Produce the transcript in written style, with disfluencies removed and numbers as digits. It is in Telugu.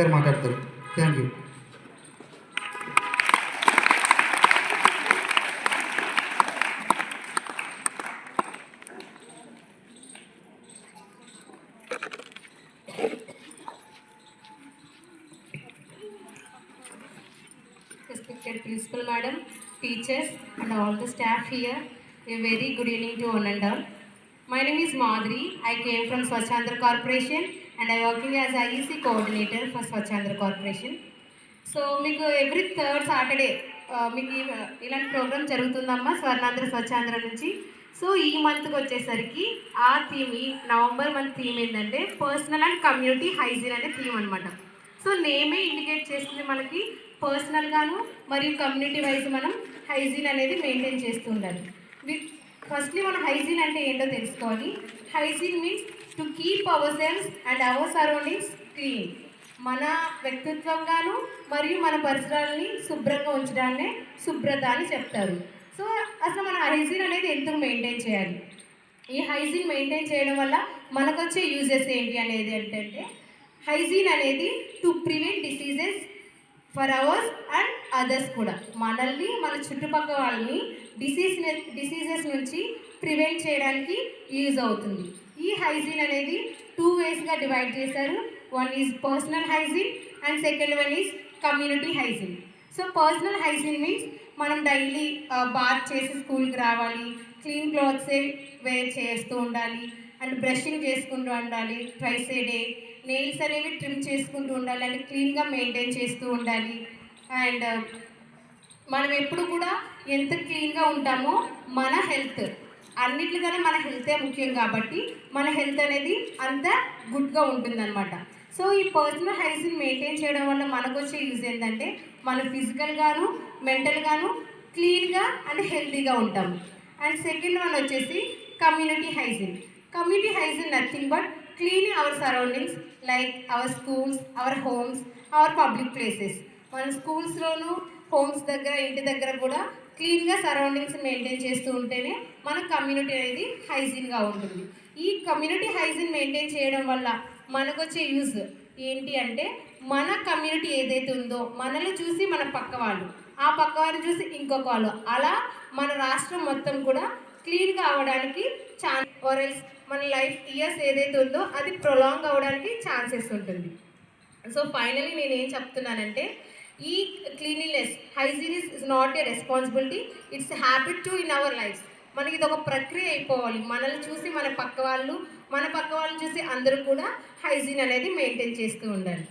గారు మాట్లాడతారు. Thank you. Respected principal madam, teachers and all the staff here, a very good evening to one and all. My name is Madhuri. I came from Swachandra Corporation and I working as IEC coordinator for Swachandra Corporation. So మీకు ఎవ్రీ థర్డ్ సాటర్డే మీకు ఇలాంటి ప్రోగ్రామ్ జరుగుతుందమ్మా స్వర్ణాంధ్ర స్వచ్ఛాంధ్ర నుంచి. సో ఈ మంత్కి వచ్చేసరికి ఆ థీమ్, ఈ నవంబర్ మంత్ థీమ్ ఏంటంటే పర్సనల్ అండ్ కమ్యూనిటీ హైజీన్ అనే థీమ్ అనమాట. సో నేమే ఇండికేట్ చేస్తుంది మనకి పర్సనల్గాను మరియు కమ్యూనిటీ వైజ్ మనం హైజీన్ అనేది మెయింటైన్ చేస్తూ ఉండాలి. ఫస్ట్లీ మన హైజీన్ అంటే ఏంటో తెలుసుకోవాలి. Hygiene means to keep our cells and hour surroundings clean. మన వ్యక్తిత్వంగాను మరియు మన పరిసరాలని శుభ్రంగా ఉంచడాన్నే శుభ్రత అని చెప్తారు. సో అసలు మన హైజీన్ అనేది ఎందుకు మెయింటైన్ చేయాలి, ఈ హైజీన్ మెయింటైన్ చేయడం వల్ల మనకు వచ్చే యూజెస్ ఏంటి అనేది ఏంటంటే, హైజీన్ అనేది to prevent diseases for hours and others కూడా. మనల్ని మన చుట్టుపక్కల వాళ్ళని డిసీజెస్ నుంచి ప్రివెంట్ చేయడానికి యూజ్ అవుతుంది. ఈ హైజీన్ అనేది 2 వేస్గా డివైడ్ చేశారు. One is personal hygiene and second one is community hygiene. So personal hygiene means మనం డైలీ బాత్ చేసి స్కూల్కి రావాలి, క్లీన్ క్లాత్సే వేర్ చేస్తూ ఉండాలి, అండ్ బ్రషింగ్ చేసుకుంటూ ఉండాలి ట్వైస్ ఏ డే, నెయిల్స్ అనేవి ట్రిమ్ చేసుకుంటూ ఉండాలి, అంటే క్లీన్గా మెయింటైన్ చేస్తూ ఉండాలి. అండ్ మనం ఎప్పుడు కూడా ఎంత క్లీన్గా ఉంటామో మన హెల్త్, అన్నిటికన్నా మన హెల్తే ముఖ్యం కాబట్టి మన హెల్త్ అనేది అంత గుడ్గా ఉంటుందన్నమాట. సో ఈ పర్సనల్ హైజీన్ మెయింటైన్ చేయడం వల్ల మనకు వచ్చే యూజ్ ఏంటంటే, మన ఫిజికల్గాను మెంటల్గాను క్లీన్గా అండ్ హెల్తీగా ఉంటాము. అండ్ సెకండ్ వన్ వచ్చేసి community hygiene. Community hygiene nothing but cleaning our surroundings like our schools, our homes, our public places. మన స్కూల్స్లోను, హోమ్స్ దగ్గర, ఇంటి దగ్గర కూడా క్లీన్గా సరౌండింగ్స్ మెయింటైన్ చేస్తూ ఉంటేనే మన కమ్యూనిటీ అనేది హైజీన్గా ఉంటుంది. ఈ కమ్యూనిటీ హైజీన్ మెయింటైన్ చేయడం వల్ల మనకు వచ్చే యూజ్ ఏంటి అంటే, మన కమ్యూనిటీ ఏదైతే ఉందో మనల్ని చూసి మన పక్క వాళ్ళు, ఆ పక్క వాళ్ళని చూసి ఇంకొక వాళ్ళు, అలా మన రాష్ట్రం మొత్తం కూడా క్లీన్గా అవ్వడానికి ఛాన్స్, మన లైఫ్ ఇయర్స్ ఏదైతే ఉందో అది ప్రొలాంగ్ అవ్వడానికి ఛాన్సెస్ ఉంటుంది. సో ఫైనలీ నేను ఏం చెప్తున్నానంటే, ఈ cleanliness, hygiene is not a responsibility, it's habit to in our life. మనకి ఇది ఒక ప్రక్రియ అయిపోవాలి. మనల్ని చూసి మన పక్క వాళ్ళు, మన పక్క వాళ్ళని చూసి అందరూ కూడా హైజీన్ అనేది మెయింటైన్ చేస్తూ ఉండాలి.